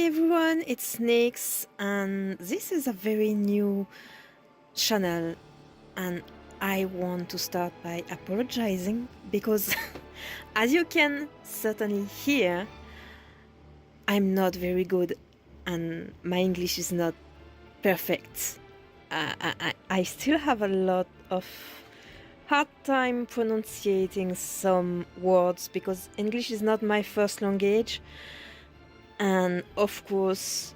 everyone, it's Nix, and this is a very new channel, and I want to start by apologizing because, as you can certainly hear, I'm not very good and my English is not perfect. I still have a lot of hard time pronouncing some words because English is not my first language. And of course,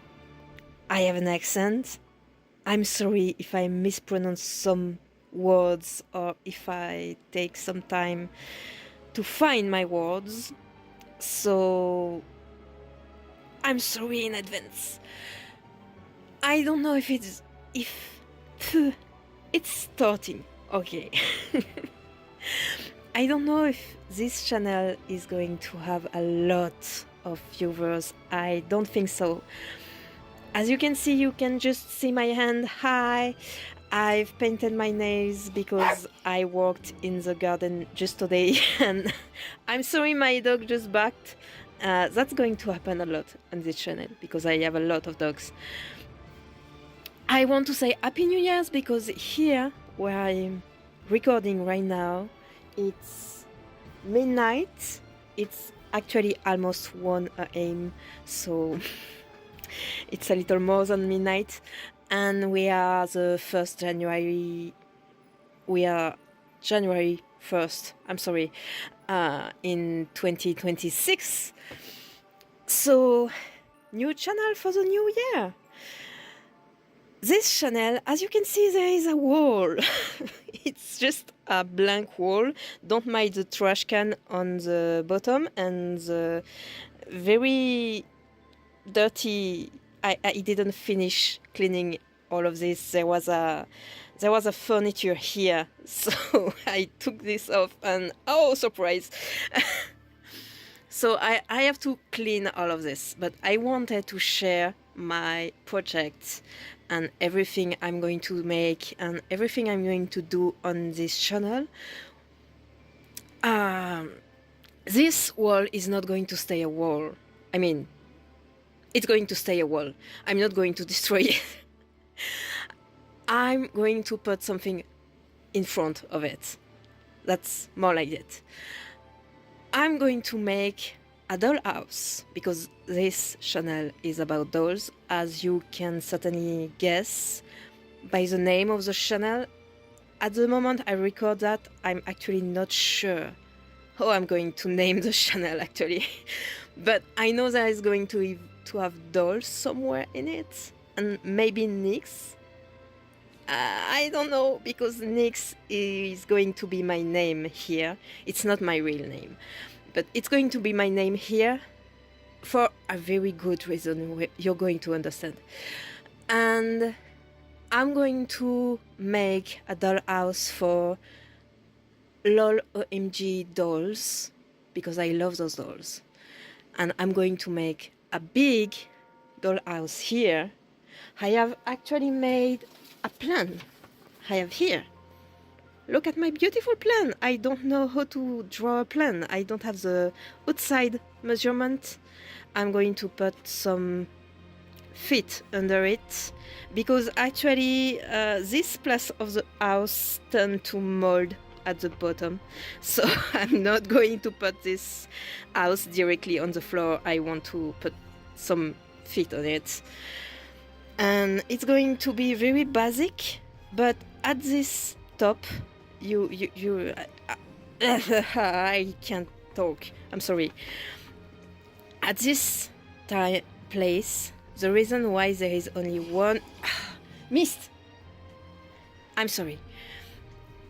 I have an accent. I'm sorry if I mispronounce some words or if I take some time to find my words. So I'm sorry in advance. I don't know if it's starting. Okay. I don't know if this channel is going to have a lot of viewers. I don't think so. As you can see, you can just see my hand. Hi! I've painted my nails because I walked in the garden just today and I'm sorry my dog just barked. That's going to happen a lot on this channel because I have a lot of dogs. I want to say Happy New Year's because here where I'm recording right now, it's midnight. It's actually almost 1 a.m. so it's a little more than midnight, and we are the 1st January. We are January 1st. I'm sorry, in 2026. So new channel for the new year. This channel, as you can see, there is a wall. It's just a blank wall. Don't mind the trash can on the bottom and the very dirty. I didn't finish cleaning all of this. There was a furniture here, so I took this off and oh, surprise! So I have to clean all of this, but I wanted to share my project and everything I'm going to make and everything I'm going to do on this channel. This wall is not going to stay a wall. I mean, it's going to stay a wall. I'm not going to destroy it. I'm going to put something in front of it. That's more like it. I'm going to make a dollhouse because this channel is about dolls, as you can certainly guess by the name of the channel. At the moment I record that, I'm actually not sure how I'm going to name the channel actually, but I know there is going to have dolls somewhere in it, and maybe Nix. I don't know, because Nix is going to be my name here. It's not my real name, but it's going to be my name here for a very good reason you're going to understand. And I'm going to make a dollhouse for LOL OMG dolls because I love those dolls. And I'm going to make a big dollhouse here. I have actually made a plan. I have here. Look at my beautiful plan. I don't know how to draw a plan. I don't have the outside measurement. I'm going to put some feet under it because actually this place of the house turned to mold at the bottom. So I'm not going to put this house directly on the floor. I want to put some feet on it. And it's going to be very basic, but at this top, I can't talk. I'm sorry. At this place, the reason why there is only one missed. I'm sorry.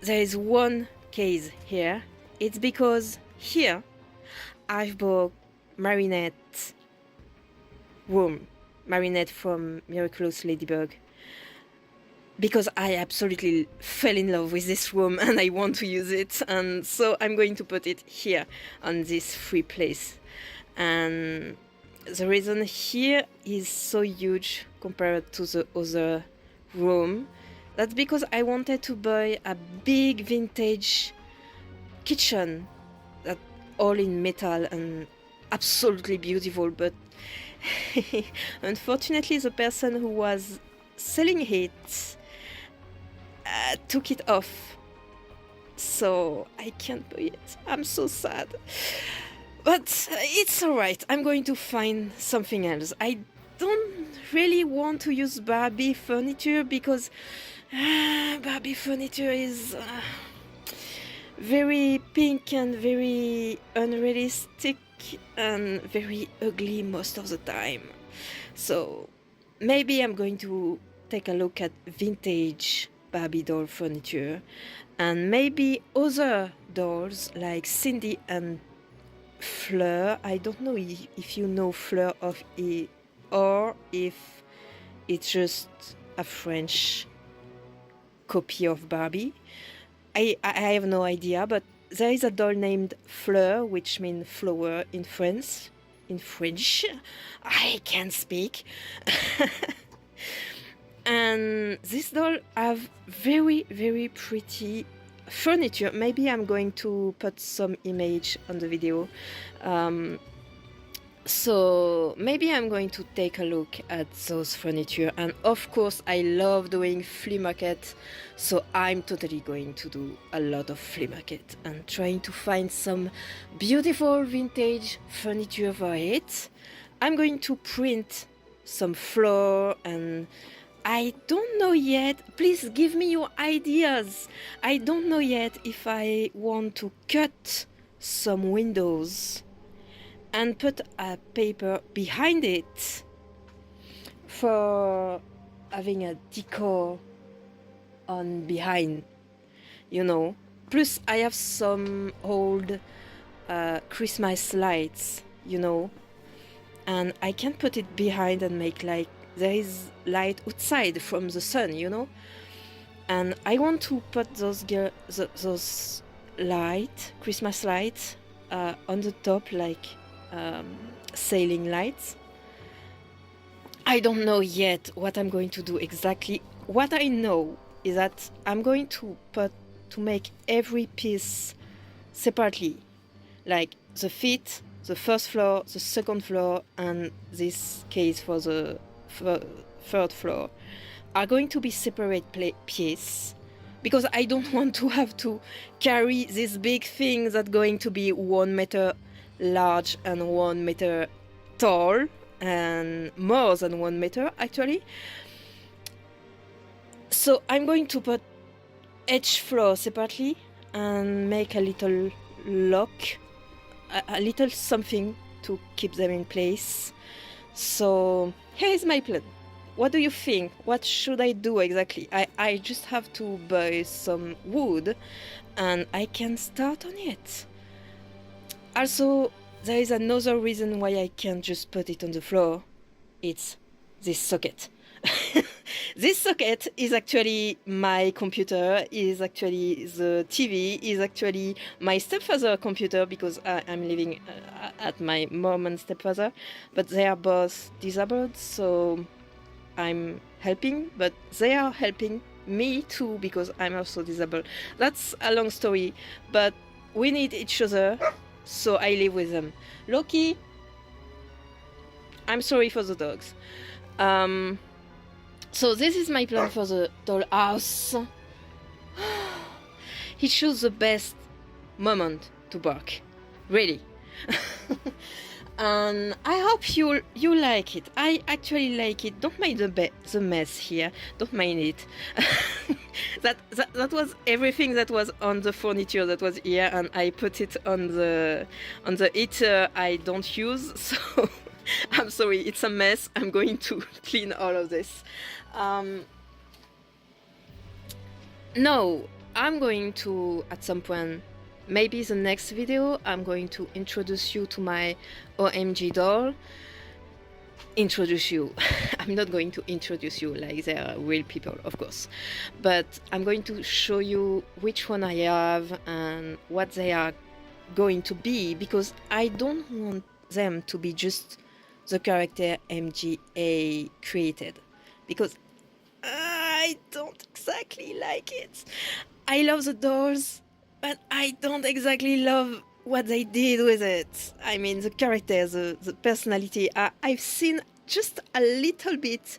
There is one case here. It's because here I've bought Marinette room. Marinette from Miraculous Ladybug, because I absolutely fell in love with this room and I want to use it, and so I'm going to put it here on this free place. And the reason here is so huge compared to the other room, that's because I wanted to buy a big vintage kitchen that all in metal and absolutely beautiful, but unfortunately the person who was selling it took it off, so I can't buy it. I'm so sad, but it's alright. I'm going to find something else. I don't really want to use Barbie furniture because Barbie furniture is very pink and very unrealistic and very ugly most of the time. So maybe I'm going to take a look at vintage Barbie doll furniture and maybe other dolls like Cindy and Fleur. I don't know if you know Fleur of it or if it's just a French copy of Barbie. I have no idea, but there is a doll named Fleur, which means flower in France. In French, I can't speak. And this doll have very, very pretty furniture. Maybe I'm going to put some image on the video. So maybe I'm going to take a look at those furniture, and of course I love doing flea market, so I'm totally going to do a lot of flea market and trying to find some beautiful vintage furniture for it. I'm going to print some floor, and I don't know yet. Please give me your ideas. I don't know yet if I want to cut some windows and put a paper behind it for having a decor on behind, you know. Plus I have some old Christmas lights, you know, and I can put it behind and make like there is light outside from the sun, you know. And I want to put those light, Christmas lights, on the top, like sailing lights. I don't know yet what I'm going to do exactly. What I know is that I'm going to make every piece separately, like the feet, the first floor, the second floor, and this case for the third floor are going to be separate piece, because I don't want to have to carry this big thing that's going to be 1 meter large and 1 meter tall, and more than 1 meter actually. So I'm going to put each floor separately and make a little lock, a little something to keep them in place. So here's my plan. What do you think? What should I do exactly? I just have to buy some wood and I can start on it. Also, there is another reason why I can't just put it on the floor. It's this socket. This socket is actually my computer, is actually the TV, is actually my stepfather's computer, because I'm living at my mom and stepfather, but they are both disabled, so I'm helping, but they are helping me too because I'm also disabled. That's a long story, but we need each other, so I live with them. Loki, I'm sorry for the dogs. So this is my plan for the dollhouse. He chose the best moment to bark, really. And I hope you like it. I actually like it. Don't mind the mess here. Don't mind it. that was everything that was on the furniture that was here, and I put it on the heater I don't use. So I'm sorry, it's a mess. I'm going to clean all of this. No, I'm going to, at some point, maybe the next video, I'm going to introduce you to my OMG doll. Introduce you. I'm not going to introduce you like they are real people, of course. But I'm going to show you which one I have and what they are going to be, because I don't want them to be just the character MGA created, because I don't exactly like it. I love the dolls, but I don't exactly love what they did with it. I mean, the characters, the personality. I've seen just a little bit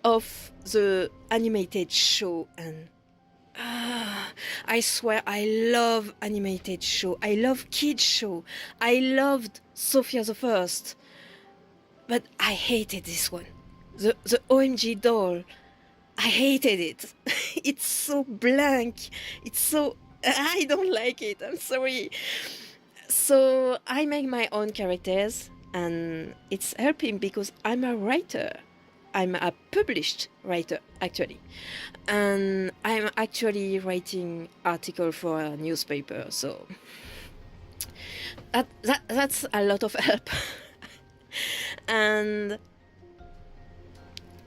of the animated show, and I swear I love animated show. I love kids show. I loved Sophia the First, but I hated this one. The OMG doll. I hated it. It's so blank. It's so. I don't like it. I'm sorry. So I make my own characters, and it's helping because I'm a writer. I'm a published writer, actually. And I'm actually writing article for a newspaper, so that's a lot of help. And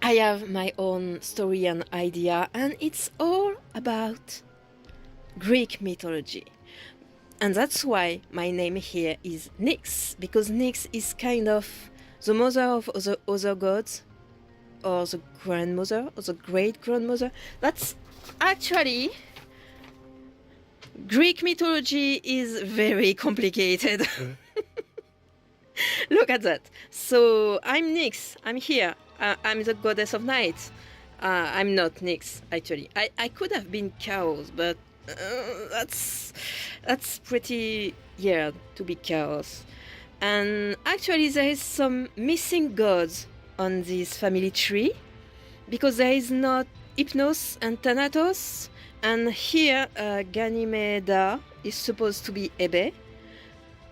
I have my own story and idea, and it's all about Greek mythology. And that's why my name here is Nyx, because Nyx is kind of the mother of the other gods, or the grandmother, or the great grandmother. That's actually, Greek mythology is very complicated. Look at that. So I'm Nyx. I'm here. I'm the goddess of night. I'm not Nyx, actually. I could have been Chaos, but that's pretty weird to be Chaos. And actually, there is some missing gods on this family tree, because there is not Hypnos and Thanatos. And here, Ganymede is supposed to be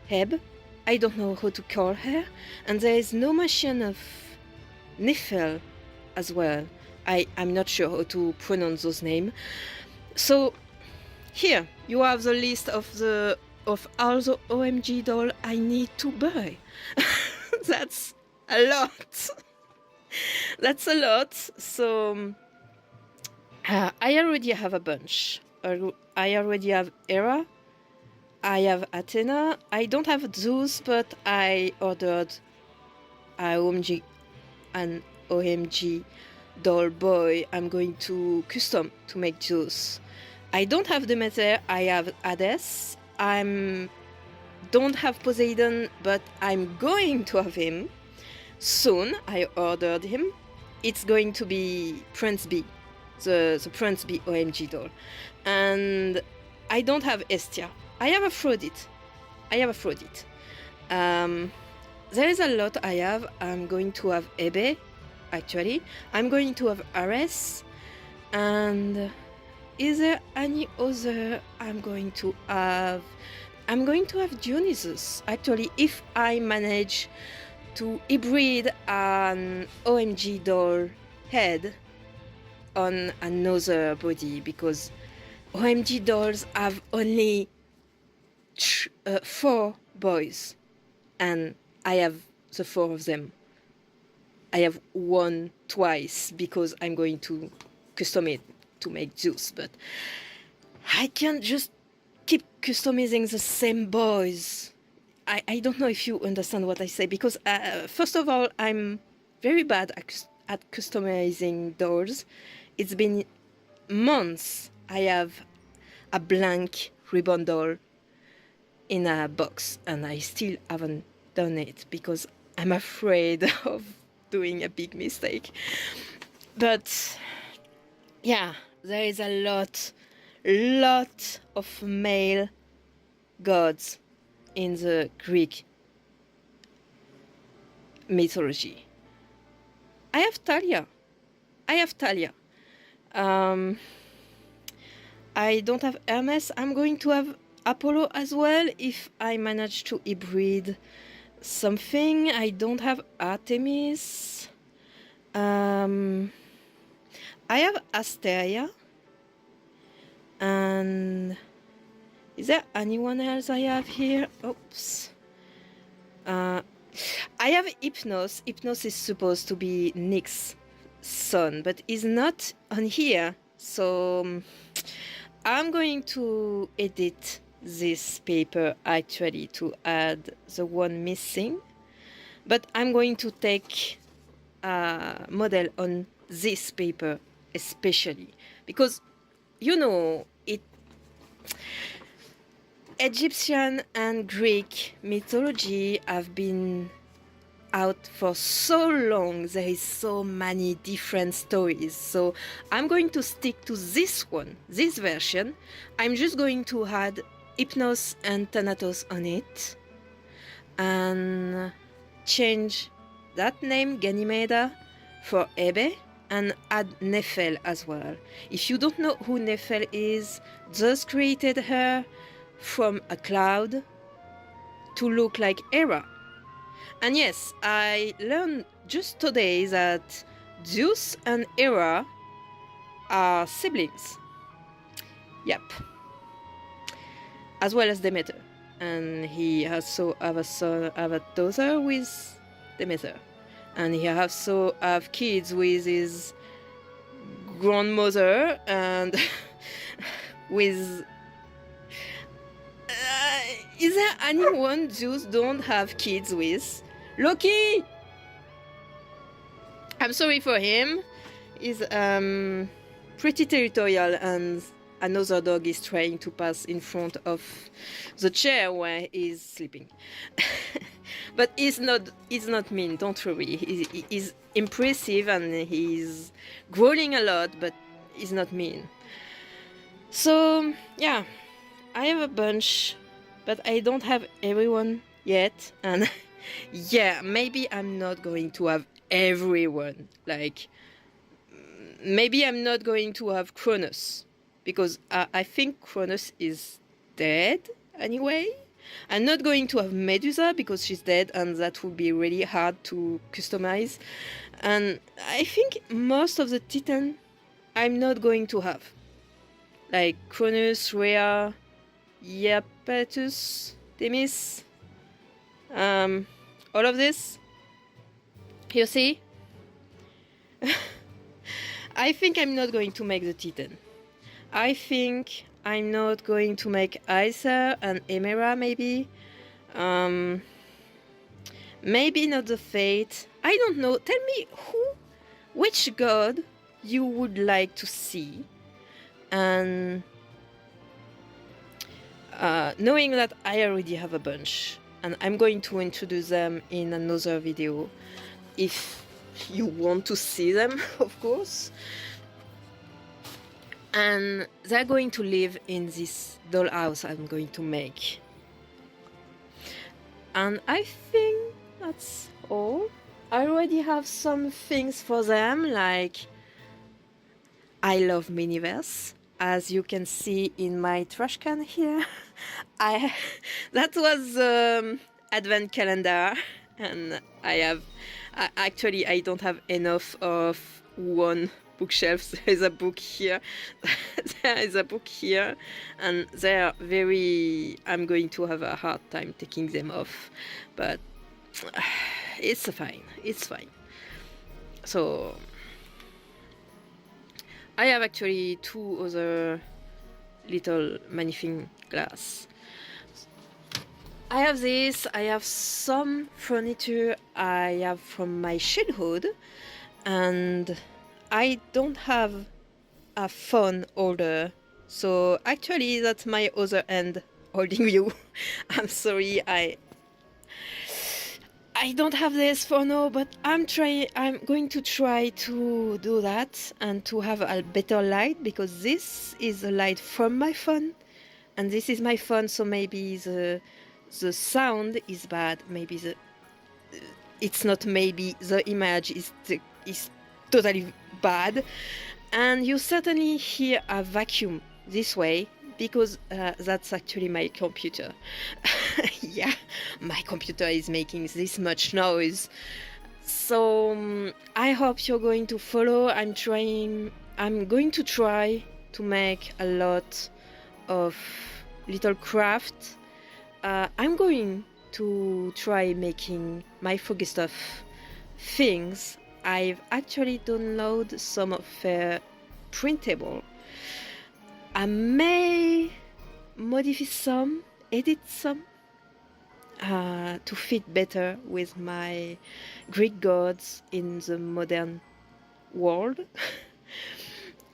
Heb. I don't know how to call her. And there is no mention of Nephil as well. I'm not sure how to pronounce those names. So here you have the list of all the OMG doll I need to buy. That's a lot. That's a lot. So I already have a bunch. I already have Hera. I have Athena. I don't have Zeus, but I ordered an OMG doll boy. I'm going to custom to make Zeus. I don't have Demeter. I have Hades. Don't have Poseidon, but I'm going to have him soon. I ordered him. It's going to be Prince B, the Prince B OMG doll. And I don't have Hestia. I have Aphrodite. There is a lot I have. I'm going to have Hebe, actually. I'm going to have Ares. And is there any other I'm going to have? I'm going to have Dionysus, actually, if I manage to hybrid an OMG doll head on another body, because OMG dolls have only 4 boys, and I have the 4 of them. I have one twice because I'm going to custom it to make Zeus, but I can't just keep customizing the same boys. I don't know if you understand what I say, because first of all, I'm very bad at customizing dolls. It's been months I have a blank ribbon doll in a box, and I still haven't done it because I'm afraid of doing a big mistake. But yeah, there is a lot of male gods in the Greek mythology. I have Thalia. I don't have Hermes. I'm going to have Apollo as well if I manage to hybrid something. I don't have Artemis. I have Asteria. And is there anyone else I have here? Oops. I have Hypnos. Hypnos is supposed to be Nick's son, but is not on here. So I'm going to edit this paper actually to add the one missing. But I'm going to take a model on this paper especially because, you know, Egyptian and Greek mythology have been out for so long. There is so many different stories. So I'm going to stick to this one, this version. I'm just going to add Hypnos and Thanatos on it and change that name Ganymede for Hebe and add Nephel as well. If you don't know who Nephel is, Zeus created her from a cloud to look like Hera. And yes, I learned just today that Zeus and Hera are siblings. Yep. As well as Demeter. And he also have a daughter with Demeter. And he also have kids with his grandmother and with... is there anyone Zeus don't have kids with? Loki! I'm sorry for him. He's pretty territorial and another dog is trying to pass in front of the chair where he's sleeping. But he's not mean, don't worry. He's impressive and he's growling a lot, but he's not mean. So, yeah, I have a bunch, but I don't have everyone yet. And yeah, maybe I'm not going to have everyone. Like, maybe I'm not going to have Cronus, because I think Cronus is dead anyway. I'm not going to have Medusa because she's dead and that would be really hard to customize. And I think most of the Titan I'm not going to have. Like Cronus, Rhea, Iapetus, Themis. All of this. You see? I think I'm not going to make the Titan. I think I'm not going to make Aether and Emera, maybe. Maybe not the Fate. I don't know. Tell me which god you would like to see. And knowing that I already have a bunch, and I'm going to introduce them in another video if you want to see them, of course. And they're going to live in this dollhouse I'm going to make. And I think that's all. I already have some things for them, like I love Miniverse, as you can see in my trash can here. That was advent calendar, and actually I don't have enough of one bookshelf. There is a book here, there is a book here, and they're very... I'm going to have a hard time taking them off, but it's fine, it's fine. So I have actually two other little magnifying glass. I have this, I have some furniture I have from my childhood, and I don't have a phone holder, so actually that's my other hand holding you. I'm sorry, I don't have this for now, but I'm going to try to do that and to have a better light, because this is a light from my phone and this is my phone, so maybe the sound is bad, maybe it's not, maybe the image is totally bad, and you certainly hear a vacuum this way, because that's actually my computer. Yeah, my computer is making this much noise. So I hope you're going to follow. I'm going to try to make a lot of little craft. I'm going to try making my Foggy Stuff things. I've actually downloaded some of their printable. I may modify some, edit some, to fit better with my Greek gods in the modern world.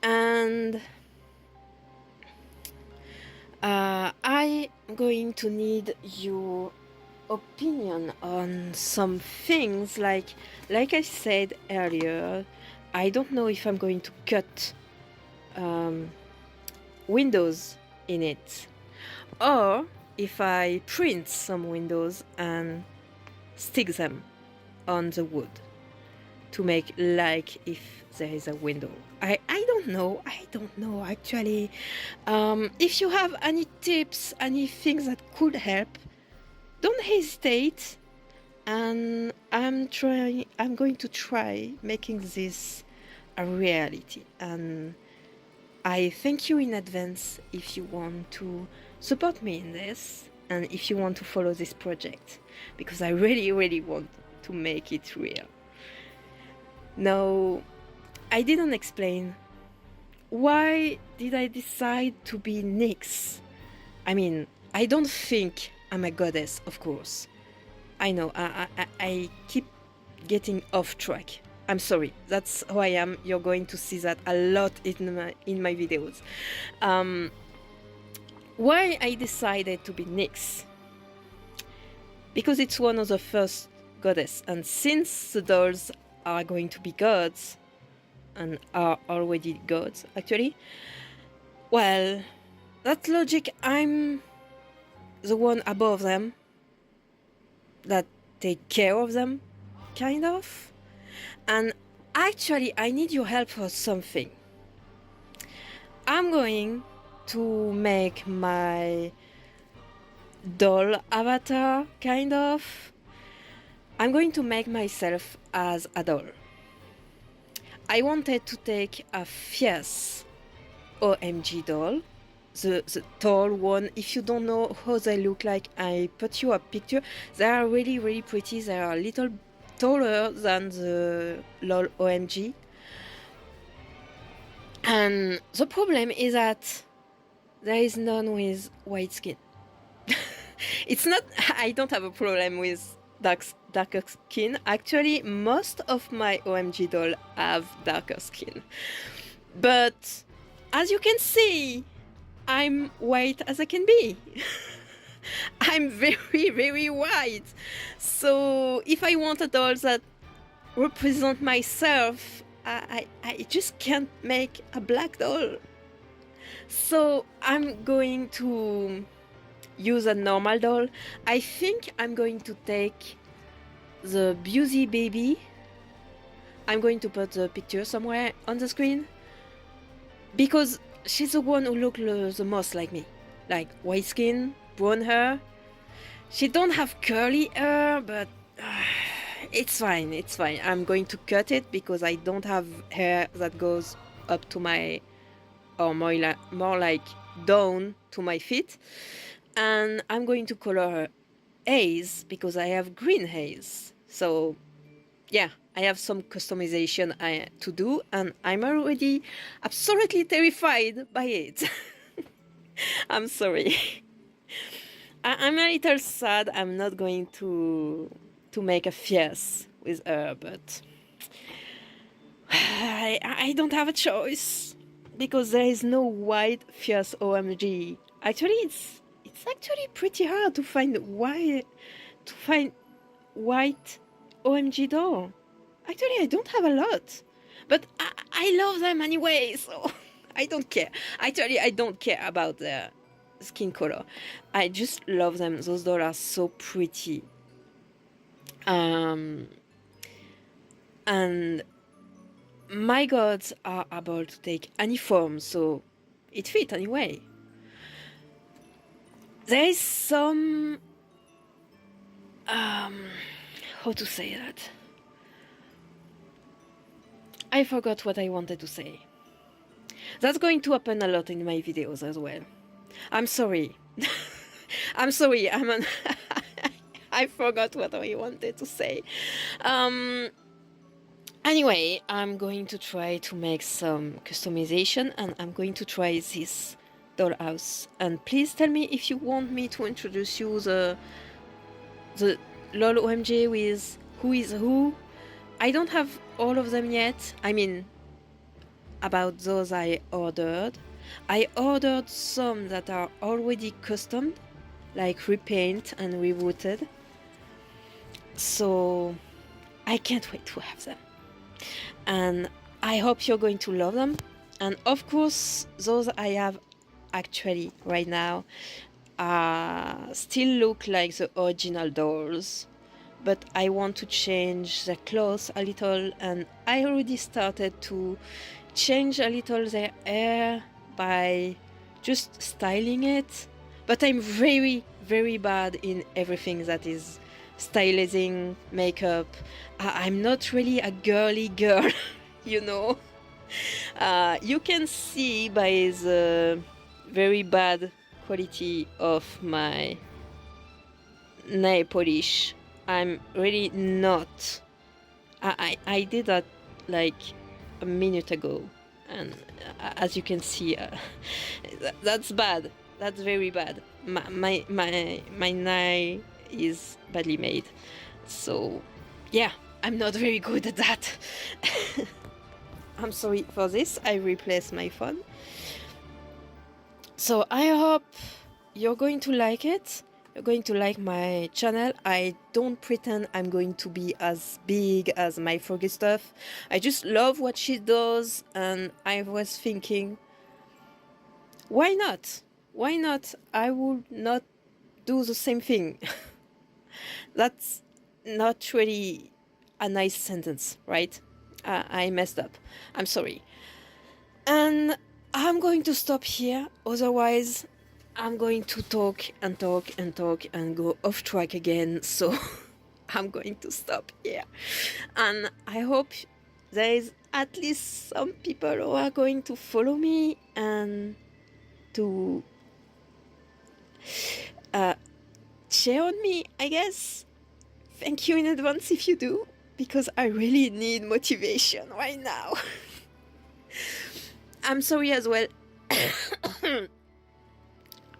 And I'm going to need your opinion on some things, like I said earlier. I don't know if I'm going to cut windows in it, or if I print some windows and stick them on the wood to make like if there is a window. I don't know actually. If you have any tips, any things that could help, don't hesitate. And I'm going to try making this a reality. And I thank you in advance if you want to support me in this and if you want to follow this project, because I really, really want to make it real. Now, I didn't explain why did I decide to be Nyx. I mean, I don't think I'm a goddess, of course. I know, I keep getting off track. I'm sorry, that's who I am. You're going to see that a lot in my videos. Why I decided to be Nyx? Because it's one of the first goddess, and since the dolls are going to be gods, and are already gods actually, well, that logic, I'm the one above them that take care of them, kind of. And actually I need your help for something. I'm going to make my doll avatar, kind of. I'm going to make myself as a doll. I wanted to take a fierce OMG doll, the tall one. If you don't know how they look like, I put you a picture. They are really, really pretty. They are a little taller than the LOL OMG. And the problem is that there is none with white skin. It's not, I don't have a problem with darker skin. Actually, most of my OMG doll have darker skin. But as you can see, I'm white as I can be. I'm very, very white. So if I want a doll that represent myself, I just can't make a black doll. So I'm going to use a normal doll. I think I'm going to take the Beauty Baby. I'm going to put the picture somewhere on the screen, because she's the one who looks the most like me. Like white skin, brown hair. She don't have curly hair, but it's fine, it's fine. I'm going to cut it because I don't have hair that goes up to my, or more like down to my feet. And I'm going to color her haze because I have green haze. So yeah, I have some customization to do, and I'm already absolutely terrified by it. I'm sorry. I'm a little sad I'm not going to make a fierce with her, but I don't have a choice because there is no white fierce OMG. Actually, it's actually pretty hard to find white OMG doll. Actually, I don't have a lot, but I love them anyway, so I don't care. Actually, I don't care about their skin color. I just love them. Those dolls are so pretty. And my gods are able to take any form, so it fits anyway. There is some how to say that? I forgot what I wanted to say. That's going to happen a lot in my videos as well. I'm sorry. I'm sorry. I forgot what I wanted to say. Anyway, I'm going to try to make some customization, and I'm going to try this dollhouse. And please tell me if you want me to introduce you the LOL OMG with who is who. I don't have all of them yet. I mean, about those I ordered. I ordered some that are already custom, like repaint and rerouted. So I can't wait to have them. And I hope you're going to love them. And of course, those I have actually right now still look like the original dolls, but I want to change the clothes a little, and I already started to change a little their hair by just styling it. But I'm very, very bad in everything that is stylizing, makeup. I'm not really a girly girl, you know. You can see by the very bad quality of my nail polish, I'm really not. I did that like a minute ago, and as you can see, that's bad. That's very bad. My nail is badly made, so yeah, I'm not very good at that. I'm sorry for this. I replaced my phone. So I hope you're going to like it. You're going to like my channel. I don't pretend I'm going to be as big as my Froggy stuff. I just love what she does, and I was thinking, why not? Why not? I would not do the same thing. That's not really a nice sentence, right? I messed up. I'm sorry. And I'm going to stop here, otherwise I'm going to talk and talk and talk and go off track again, so I'm going to stop here. And I hope there is at least some people who are going to follow me and to cheer on me, I guess. Thank you in advance if you do, because I really need motivation right now. I'm sorry as well.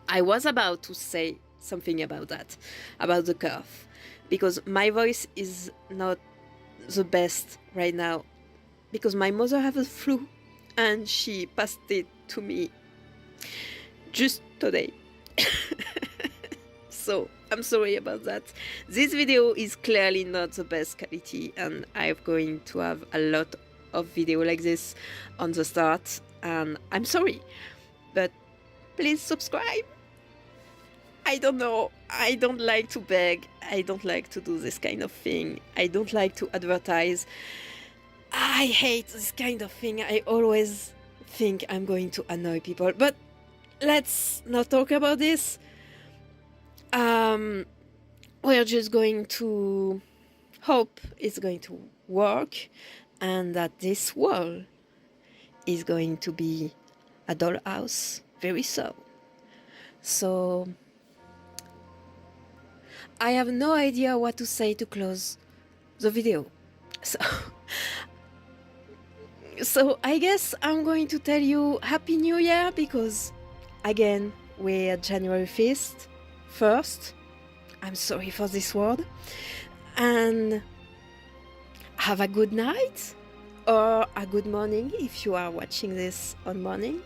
I was about to say something about that, about the cough, because my voice is not the best right now, because my mother has a flu and she passed it to me just today. So I'm sorry about that. This video is clearly not the best quality, and I'm going to have a lot of video like this on the start, and I'm sorry, but please subscribe. I don't know, I don't like to beg, I don't like to do this kind of thing, I don't like to advertise. I hate this kind of thing. I always think I'm going to annoy people, but let's not talk about this. We're just going to hope it's going to work, and that this wall is going to be a dollhouse very soon. So I have no idea what to say to close the video. So I guess I'm going to tell you Happy New Year, because again, we're January 1st. I'm sorry for this word. And have a good night or a good morning if you are watching this on morning.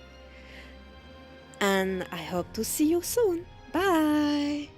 And I hope to see you soon. Bye!